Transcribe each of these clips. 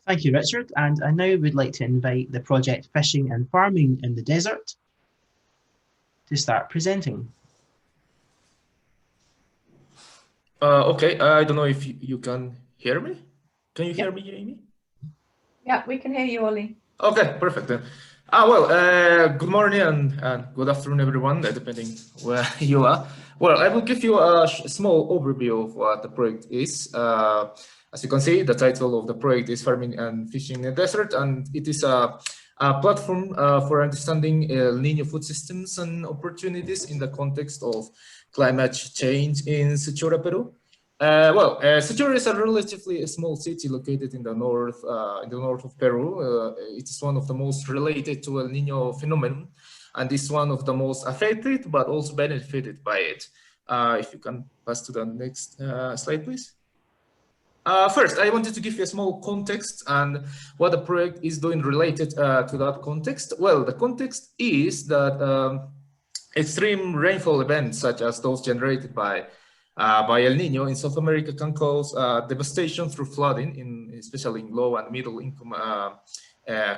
Thank you, Richard. And I now would like to invite the project Fishing and Farming in the Desert to start presenting. Okay, I don't know if you can hear me. Can you hear Yep. me, Amy? Yeah, we can hear you, Ollie. Okay, perfect then. Good morning and good afternoon, everyone, depending where you are. Well, I will give you a small overview of what the project is. As you can see, the title of the project is Farming and Fishing in the Desert, and it is a platform for understanding El Nino food systems and opportunities in the context of climate change in Sechura, Peru. Sechura is a relatively small city located in the north of Peru. It is one of the most related to El Nino phenomenon, and is one of the most affected, but also benefited by it. If you can pass to the next slide, please. First, I wanted to give you a small context and what the project is doing related to that context. Well, the context is that extreme rainfall events, such as those generated by El Nino in South America, can cause devastation through flooding, especially in low and middle income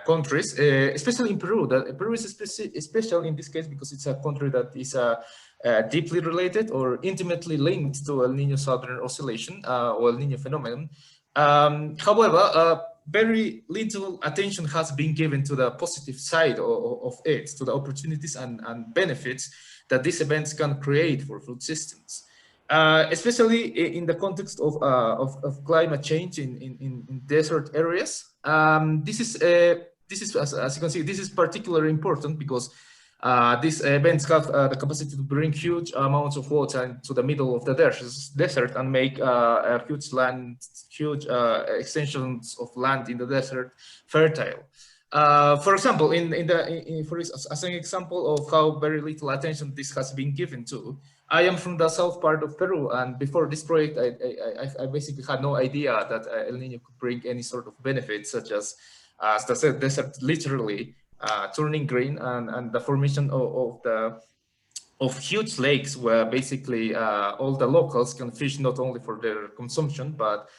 countries, especially in Peru. Peru is special in this case because it's a country that is deeply related or intimately linked to El Nino Southern Oscillation or El Nino phenomenon. However, very little attention has been given to the positive side of it, to the opportunities and benefits that these events can create for food systems. Especially in the context of climate change in desert areas. This is as you can see, this is particularly important because these events have the capacity to bring huge amounts of water into the middle of the desert and make huge extensions of land in the desert fertile. For example, as an example of how very little attention this has been given to, I am from the south part of Peru, and before this project, I basically had no idea that El Nino could bring any sort of benefits, such as the desert literally turning green and the formation of huge lakes where basically all the locals can fish not only for their consumption, but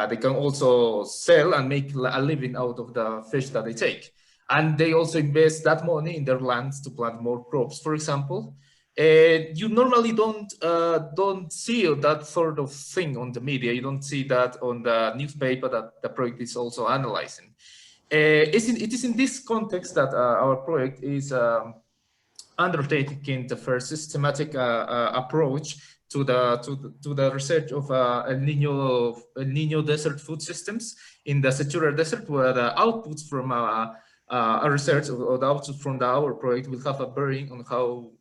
they can also sell and make a living out of the fish that they take. And they also invest that money in their lands to plant more crops, for example. You normally don't see that sort of thing on the media. You don't see that on the newspaper that the project is also analyzing. It is in this context that our project is undertaking the first systematic approach to the research of El Nino desert food systems in the Sechura Desert, where the outputs from our research or the outputs from our project will have a bearing on how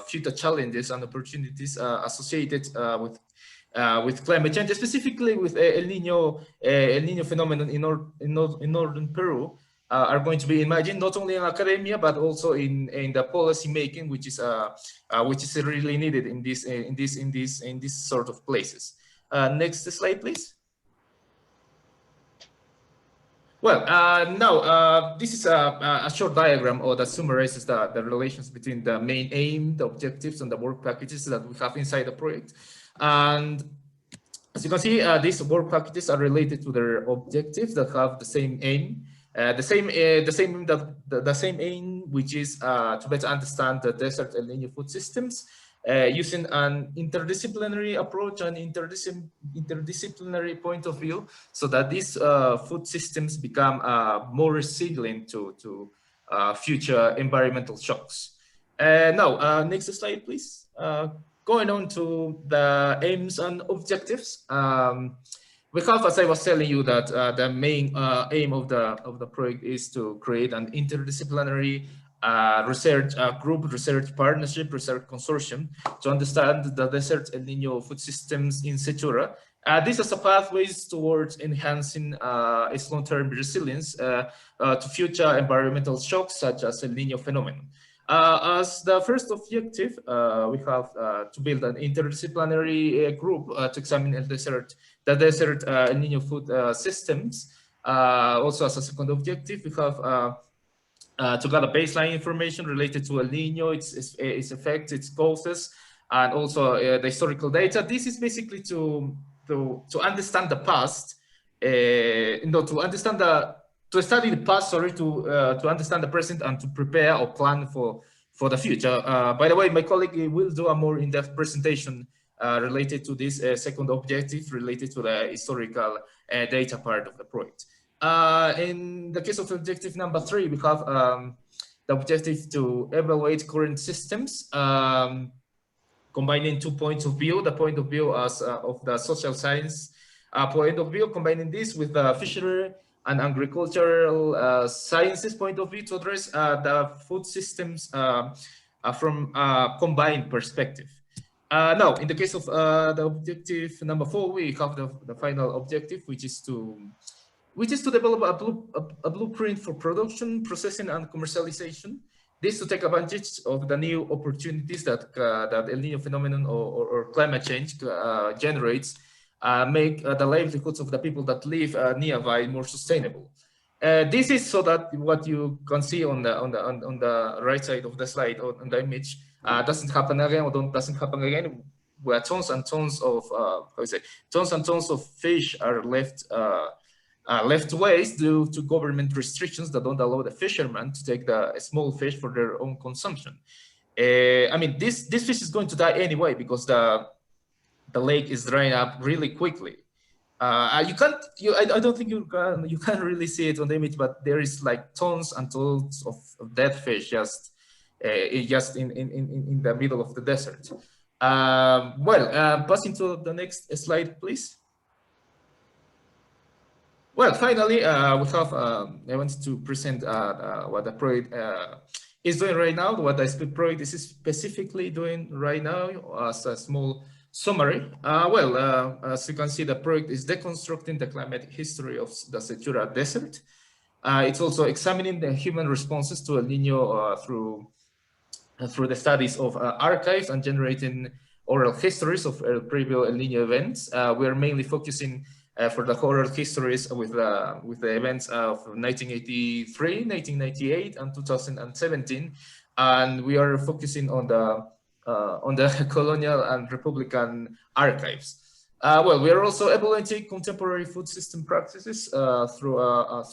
future challenges and opportunities associated with climate change, specifically with El Nino phenomenon in northern Peru, are going to be imagined not only in academia but also in the policy making, which is really needed in this sort of places. Next slide, please. Well, now this is a short diagram that summarizes the relations between the main aim, the objectives, and the work packages that we have inside the project. And as you can see, these work packages are related to their objectives that have the same aim, the same aim, which is to better understand the desert El Nino food systems, using an interdisciplinary approach and interdisciplinary point of view, so that these food systems become more resilient to future environmental shocks. Now, next slide, please. Going on to the aims and objectives. We have, as I was telling you, that the main aim of the project is to create an interdisciplinary research group, research partnership, research consortium to understand the desert El Nino food systems in Sechura. This is a pathways towards enhancing its long-term resilience to future environmental shocks such as El Nino phenomenon. As the first objective, we have to build an interdisciplinary group to examine the desert El Nino food systems. Also, as a second objective, we have to gather baseline information related to El Nino, its effects, its causes, and also the historical data. This is basically to understand the past no, to understand to study the past, sorry, to understand the present and to prepare or plan for the future. By the way, my colleague will do a more in-depth presentation related to this second objective, related to the historical data part of the project. In the case of objective number 3, we have the objective to evaluate current systems, combining 2 points of view, the point of view as of the social science point of view, combining this with the fishery and agricultural sciences point of view to address the food systems from a combined perspective. Now, in the case of the objective number 4, we have the final objective, which is to develop a blueprint for production, processing, and commercialization. This to take advantage of the new opportunities that that El Niño phenomenon or climate change generates, make the livelihoods of the people that live nearby more sustainable. This is so that what you can see on the right side of the slide or on the image doesn't happen again, or doesn't happen again, where tons and tons of fish are left waste due to government restrictions that don't allow the fishermen to take the small fish for their own consumption. I mean, this fish is going to die anyway because the lake is drying up really quickly. I don't think you can really see it on the image, but there is like tons and tons of dead fish just in the middle of the desert. Passing to the next slide, please. Well, finally, we have, I wanted to present what the project is doing right now, what the SPEED project is specifically doing right now as a small summary. As you can see, the project is deconstructing the climate history of the Sechura Desert. It's also examining the human responses to El Niño through the studies of archives and generating oral histories of previous El Niño events. We are mainly focusing for the oral histories with the events of 1983, 1998, and 2017, and we are focusing on the colonial and republican archives. We are also evaluating contemporary food system practices through a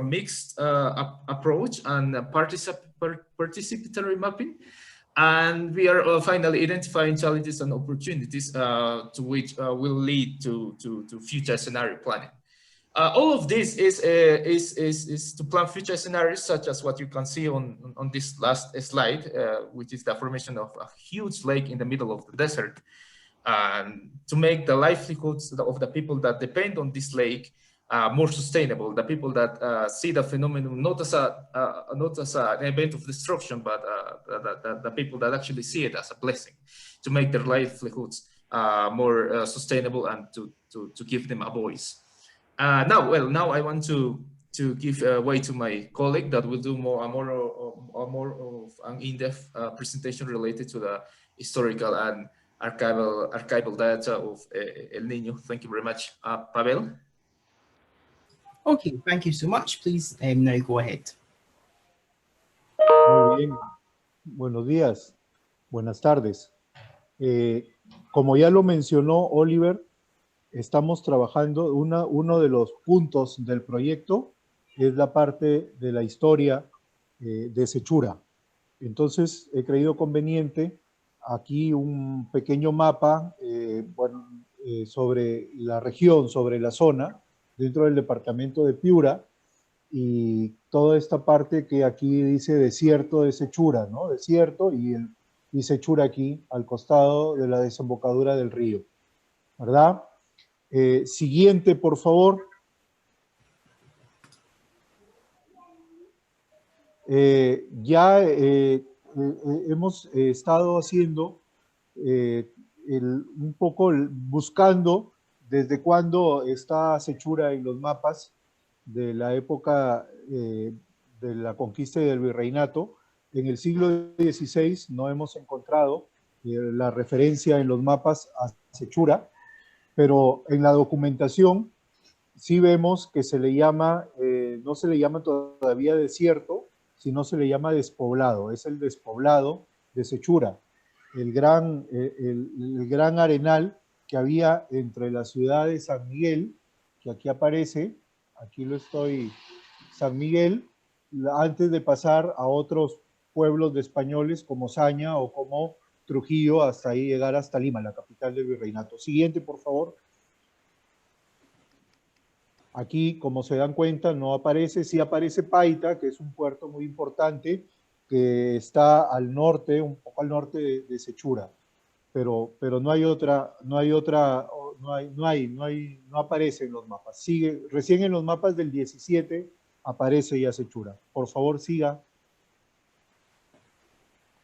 mixed approach and participatory mapping. And we are finally identifying challenges and opportunities to which will lead to future scenario planning. All of this is to plan future scenarios, such as what you can see on this last slide, which is the formation of a huge lake in the middle of the desert, to make the livelihoods of the people that depend on this lake more sustainable. The people that see the phenomenon not as an event of destruction, but the people that actually see it as a blessing, to make their livelihoods more sustainable and to give them a voice. Now I want to give way to my colleague that will do a more of an in-depth presentation related to the historical and archival data of El Niño. Thank you very much, Pavel. Okay, thank you so much. Please now go ahead. Muy bien. Buenos días. Buenas tardes. Como ya lo mencionó Oliver, estamos trabajando, uno de los puntos del proyecto es la parte de la historia de Sechura. Entonces, he creído conveniente aquí un pequeño mapa sobre la región, sobre la zona, dentro del departamento de Piura, y toda esta parte que aquí dice desierto de Sechura, ¿no? Desierto y Sechura aquí, al costado de la desembocadura del río, ¿verdad? Siguiente, por favor. Hemos estado haciendo un poco buscando desde cuándo está Sechura en los mapas de la época de la conquista y del virreinato. En el siglo XVI no hemos encontrado la referencia en los mapas a Sechura, pero en la documentación sí vemos que se le llama, no se le llama todavía desierto, sino se le llama despoblado. Es el despoblado de Sechura, el gran arenal que había entre la ciudad de San Miguel, que aquí aparece, aquí lo estoy, San Miguel, antes de pasar a otros pueblos de españoles como Saña o como Trujillo, hasta ahí llegar hasta Lima, la capital del virreinato. Siguiente, por favor. Aquí, como se dan cuenta, no aparece, sí aparece Paita, que es un puerto muy importante, que está al norte, un poco al norte de Sechura, pero no hay otra, no aparece en los mapas. Sigue, recién en los mapas del 17 aparece ya Sechura. Por favor, siga.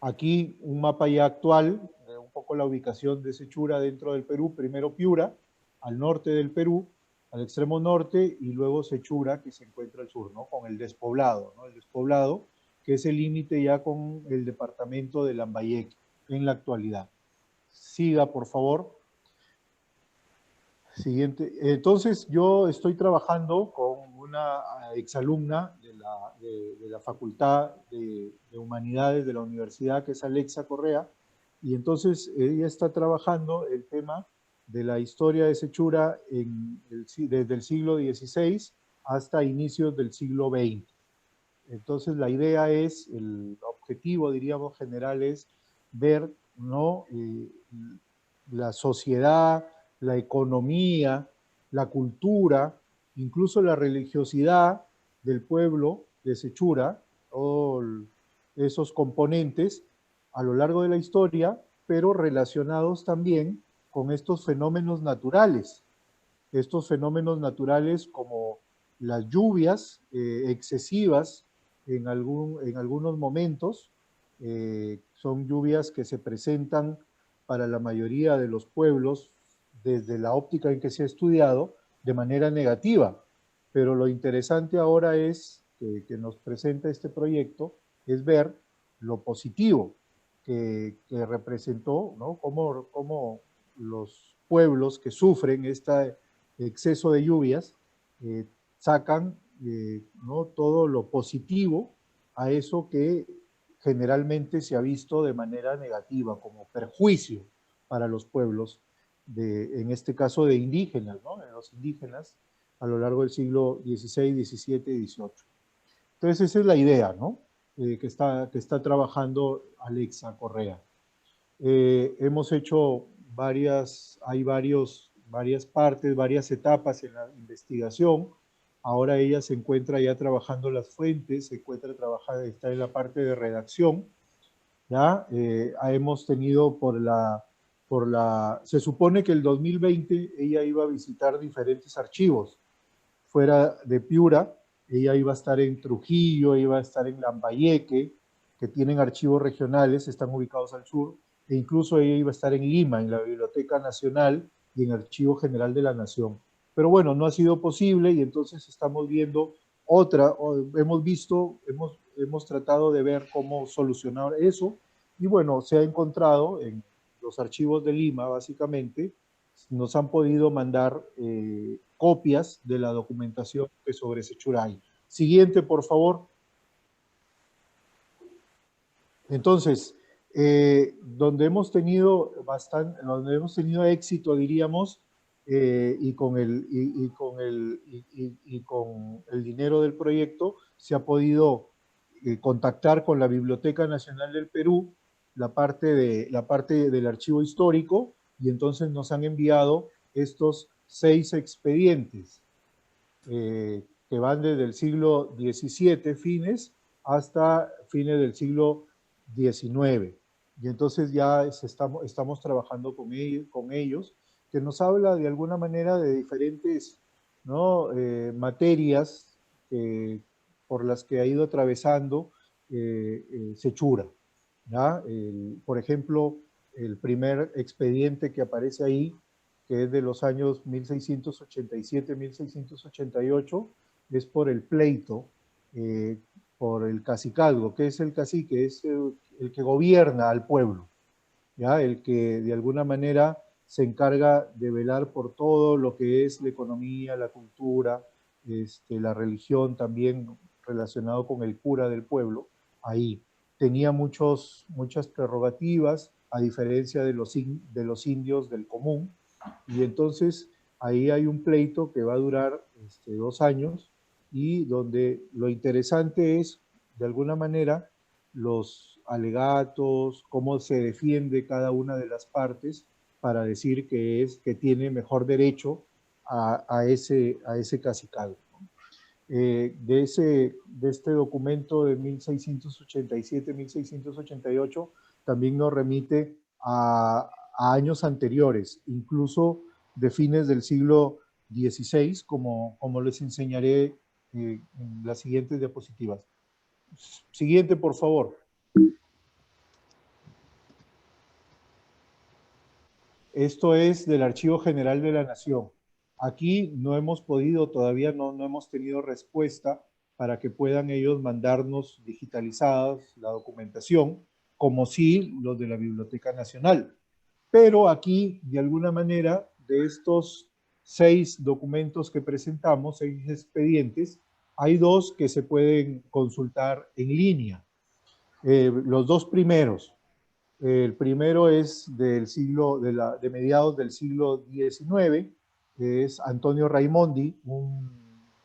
Aquí un mapa ya actual, un poco la ubicación de Sechura dentro del Perú, primero Piura, al norte del Perú, al extremo norte, y luego Sechura, que se encuentra al sur, ¿no? Con el despoblado, ¿no? El despoblado, que es el límite ya con el departamento de Lambayeque en la actualidad. Siga, por favor. Siguiente. Entonces, yo estoy trabajando con una exalumna de la Facultad de Humanidades de la Universidad, que es Alexa Correa, y entonces ella está trabajando el tema de la historia de Sechura desde el siglo XVI hasta inicios del siglo XX. Entonces, la idea es, el objetivo, diríamos, general es ver, ¿no? La sociedad, la economía, la cultura, incluso la religiosidad del pueblo de Sechura, todos esos componentes a lo largo de la historia, pero relacionados también con estos fenómenos naturales. Estos fenómenos naturales como las lluvias excesivas en algunos momentos, son lluvias que se presentan para la mayoría de los pueblos, desde la óptica en que se ha estudiado, de manera negativa. Pero lo interesante ahora es que nos presenta este proyecto, es ver lo positivo que representó, ¿no? Cómo los pueblos que sufren este exceso de lluvias sacan ¿no? todo lo positivo a eso que generalmente se ha visto de manera negativa, como perjuicio para los pueblos, en este caso de indígenas, ¿no? De los indígenas a lo largo del siglo XVI, XVII y XVIII. Entonces esa es la idea, ¿no? Que está trabajando Alexa Correa. Hemos hecho varias partes, varias etapas en la investigación. Ahora ella se encuentra ya trabajando las fuentes, está en la parte de redacción. ¿Ya? Hemos tenido se supone que el 2020 ella iba a visitar diferentes archivos fuera de Piura. Ella iba a estar en Trujillo, iba a estar en Lambayeque, que tienen archivos regionales, están ubicados al sur, e incluso ella iba a estar en Lima, en la Biblioteca Nacional y en el Archivo General de la Nación. Pero bueno, no ha sido posible, y entonces estamos viendo hemos tratado de ver cómo solucionar eso, y bueno, se ha encontrado en los archivos de Lima, básicamente, nos han podido mandar copias de la documentación que sobre Sechura hay. Siguiente, por favor. Entonces, donde hemos tenido éxito, diríamos, y con el dinero del proyecto, se ha podido contactar con la Biblioteca Nacional del Perú, la parte del archivo histórico, y entonces nos han enviado estos 6 expedientes que van desde el siglo XVII fines hasta fines del siglo XIX. Y entonces ya estamos trabajando con ellos, que nos habla de alguna manera de diferentes, ¿no? Materias por las que ha ido atravesando Sechura. ¿Ya? Por ejemplo, el primer expediente que aparece ahí, que es de los años 1687-1688, es por el pleito, por el cacicazgo. ¿Qué es el cacique? Es el que gobierna al pueblo, ¿ya? El que de alguna manera se encarga de velar por todo lo que es la economía, la cultura, la religión también relacionado con el cura del pueblo, ahí. Tenía muchas prerrogativas, a diferencia de los indios del común, y entonces ahí hay un pleito que va a durar 2 años y donde lo interesante es, de alguna manera, los alegatos, cómo se defiende cada una de las partes para decir que tiene mejor derecho a ese cacicazgo. De este documento de 1687-1688 también nos remite a años anteriores, incluso de fines del siglo XVI, como les enseñaré en las siguientes diapositivas. Siguiente, por favor. Esto es del Archivo General de la Nación. Aquí no hemos podido, todavía no hemos tenido respuesta para que puedan ellos mandarnos digitalizadas la documentación, como sí los de la Biblioteca Nacional. Pero aquí, de alguna manera, de estos 6 documentos que presentamos, 6 expedientes, hay 2 que se pueden consultar en línea. Los 2 primeros. El primero es de mediados del siglo XIX, es Antonio Raimondi, un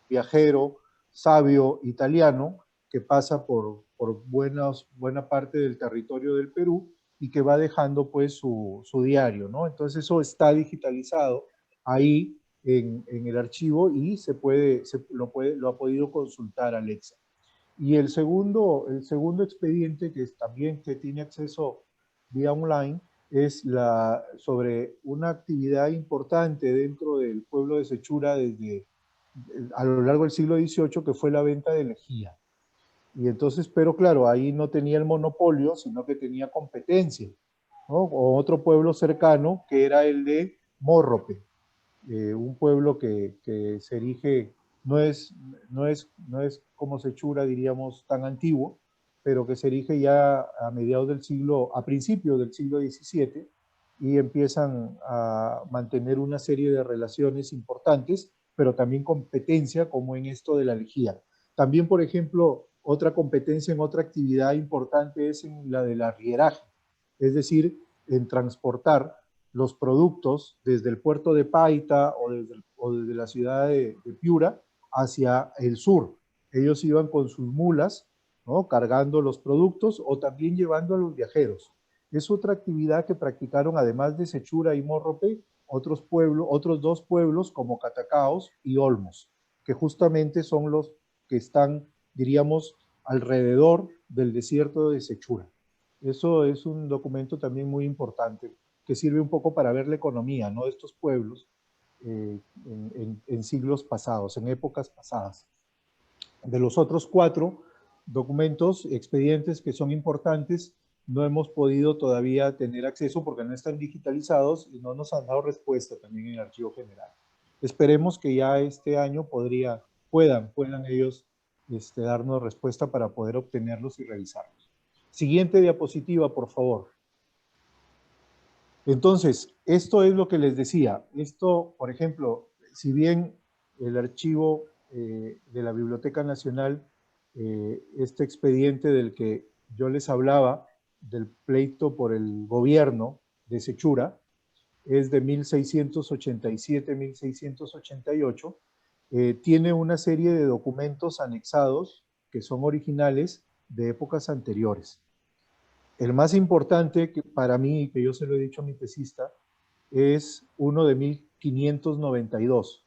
viajero sabio italiano que pasa por buena parte del territorio del Perú y que va dejando pues su diario, ¿no? Entonces eso está digitalizado ahí en el archivo y lo ha podido consultar Alexa. Y el segundo expediente que tiene acceso vía online es sobre una actividad importante dentro del pueblo de Sechura a lo largo del siglo XVIII, que fue la venta de lejía. Y entonces, pero claro, ahí no tenía el monopolio, sino que tenía competencia, ¿no? O otro pueblo cercano, que era el de Morrope, un pueblo que se erige, no es como Sechura, diríamos, tan antiguo, pero que se erige ya a principios del siglo XVII, y empiezan a mantener una serie de relaciones importantes, pero también competencia, como en esto de la lejía. También, por ejemplo, otra competencia en otra actividad importante es en la del arrieraje, es decir, en transportar los productos desde el puerto de Paita o desde la ciudad de Piura hacia el sur. Ellos iban con sus mulas, ¿no?, cargando los productos o también llevando a los viajeros. Es otra actividad que practicaron, además de Sechura y Morrope, otros 2 pueblos como Catacaos y Olmos, que justamente son los que están, diríamos, alrededor del desierto de Sechura. Eso es un documento también muy importante, que sirve un poco para ver la economía, ¿no?, de estos pueblos en siglos pasados, en épocas pasadas. De los otros 4 documentos, expedientes que son importantes, no hemos podido todavía tener acceso porque no están digitalizados y no nos han dado respuesta también en el Archivo General. Esperemos que ya este año puedan ellos darnos respuesta para poder obtenerlos y revisarlos. Siguiente diapositiva, por favor. Entonces, esto es lo que les decía. Esto, por ejemplo, si bien el archivo de la Biblioteca Nacional, este expediente del que yo les hablaba, del pleito por el gobierno de Sechura, es de 1687-1688, tiene una serie de documentos anexados que son originales de épocas anteriores. El más importante que para mí, que yo se lo he dicho a mi tesista, es uno de 1592,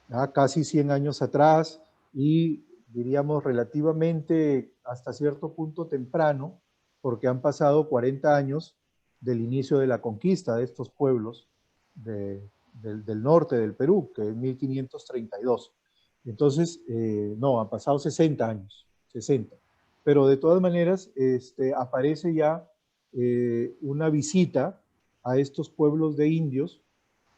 ¿ya? Casi 100 años atrás, y diríamos relativamente hasta cierto punto temprano, porque han pasado 40 años del inicio de la conquista de estos pueblos del norte del Perú, que es 1532. Entonces, no, han pasado 60 años, 60. Pero de todas maneras, aparece ya una visita a estos pueblos de indios,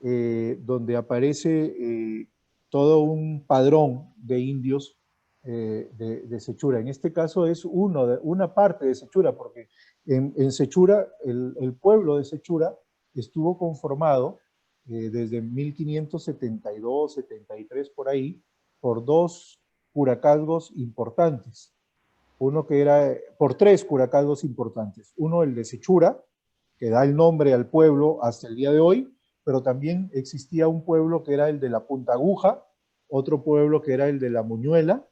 donde aparece todo un padrón de indios de Sechura. En este caso es una parte de Sechura, porque en Sechura, el pueblo de Sechura estuvo conformado desde 1572, 73 por ahí, por 2 curacazgos importantes. Por 3 curacazgos importantes. Uno, el de Sechura, que da el nombre al pueblo hasta el día de hoy, pero también existía un pueblo que era el de la Punta Aguja, otro pueblo que era el de la Muñuela,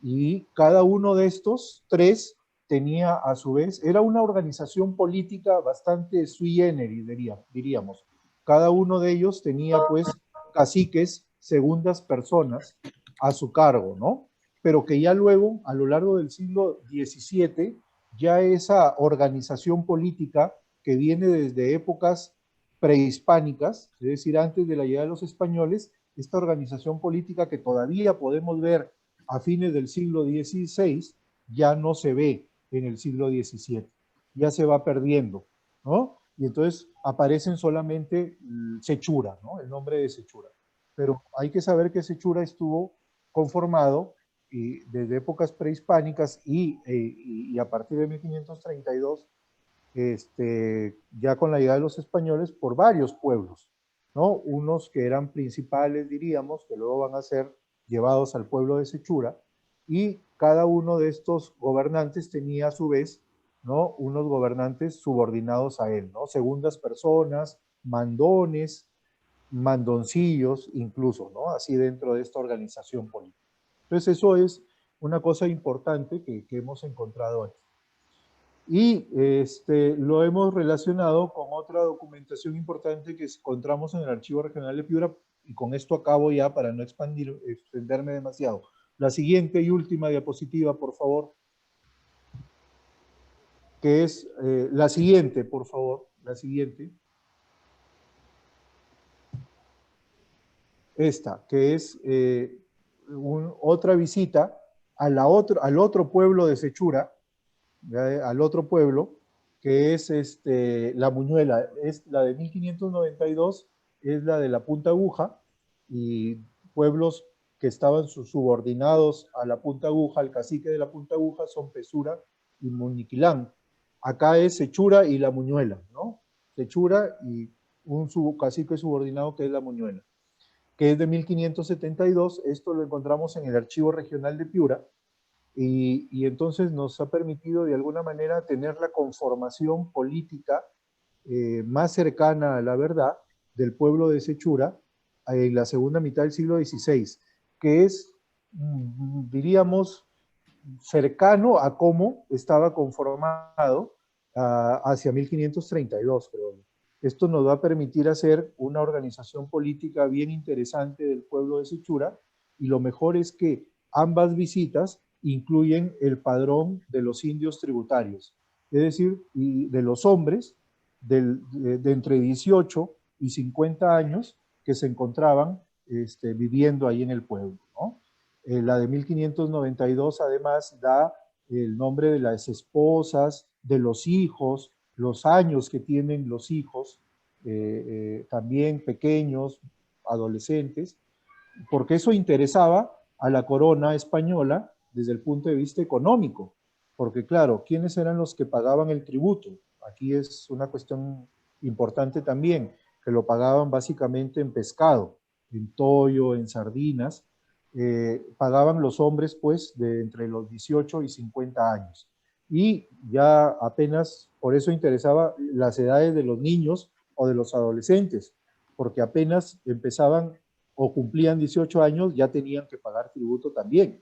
y cada uno de estos tres tenía a su vez, era una organización política bastante sui generis, diríamos. Cada uno de ellos tenía pues caciques, segundas personas a su cargo, ¿no? Pero que ya luego, a lo largo del siglo XVII, ya esa organización política que viene desde épocas prehispánicas, es decir, antes de la llegada de los españoles, esta organización política que todavía podemos ver a fines del siglo XVI, ya no se ve en el siglo XVII, ya se va perdiendo, ¿no? Y entonces aparecen solamente Sechura, ¿no? El nombre de Sechura. Pero hay que saber que Sechura estuvo conformado desde épocas prehispánicas y a partir de 1532, ya con la llegada de los españoles, por varios pueblos, ¿no? Unos que eran principales, diríamos, que luego van a ser llevados al pueblo de Sechura, y cada uno de estos gobernantes tenía a su vez, ¿no?, unos gobernantes subordinados a él, ¿no? Segundas personas, mandones, mandoncillos incluso, ¿no? Así dentro de esta organización política. Entonces eso es una cosa importante que hemos encontrado aquí. Y lo hemos relacionado con otra documentación importante que encontramos en el Archivo Regional de Piura, y con esto acabo ya para no extenderme demasiado. La siguiente y última diapositiva, por favor, que es la siguiente, por favor, la siguiente. Esta, que es otra visita al otro pueblo de Sechura, al otro pueblo, que es la Muñuela, es la de 1592, es la de la Punta Aguja, y pueblos que estaban subordinados a la Punta Aguja, al cacique de la Punta Aguja, son Pesura y Muniquilán. Acá es Sechura y la Muñuela, ¿no? Sechura y un cacique subordinado que es la Muñuela, que es de 1572. Esto lo encontramos en el Archivo Regional de Piura, y entonces nos ha permitido de alguna manera tener la conformación política más cercana a la verdad del pueblo de Sechura en la segunda mitad del siglo XVI, que es, diríamos, cercano a cómo estaba conformado hacia 1532, creo yo. Esto nos va a permitir hacer una organización política bien interesante del pueblo de Sechura, y lo mejor es que ambas visitas incluyen el padrón de los indios tributarios, es decir, de los hombres de entre 18 y 50 años que se encontraban viviendo ahí en el pueblo, ¿no? La de 1592 además da el nombre de las esposas, de los hijos, los años que tienen los hijos, también pequeños, adolescentes, porque eso interesaba a la corona española desde el punto de vista económico, porque claro, ¿quiénes eran los que pagaban el tributo? Aquí es una cuestión importante también, que lo pagaban básicamente en pescado, en toyo, en sardinas. Pagaban los hombres pues de entre los 18 y 50 años, y ya apenas, por eso interesaba las edades de los niños o de los adolescentes, porque apenas empezaban o cumplían 18 años, ya tenían que pagar tributo también.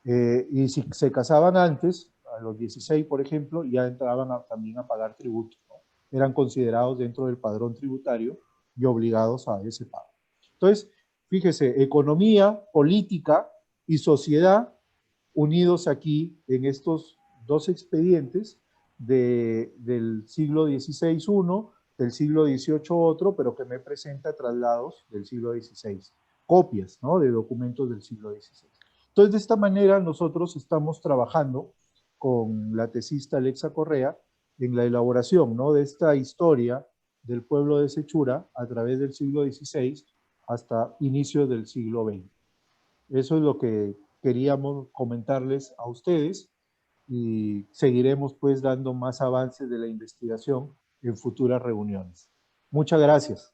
Y si se casaban antes, a los 16, por ejemplo, ya entraban también a pagar tributo, ¿no? Eran considerados dentro del padrón tributario y obligados a ese pago. Entonces, fíjese, economía, política y sociedad unidos aquí en estos dos expedientes del siglo XVI uno, del siglo XVIII otro, pero que me presenta traslados del siglo XVI, copias, ¿no?, de documentos del siglo XVI. Entonces, de esta manera nosotros estamos trabajando con la tesista Alexa Correa en la elaboración, ¿no?, de esta historia del pueblo de Sechura a través del siglo XVI hasta inicios del siglo XX. Eso es lo que queríamos comentarles a ustedes, y seguiremos pues dando más avances de la investigación en futuras reuniones. Muchas gracias.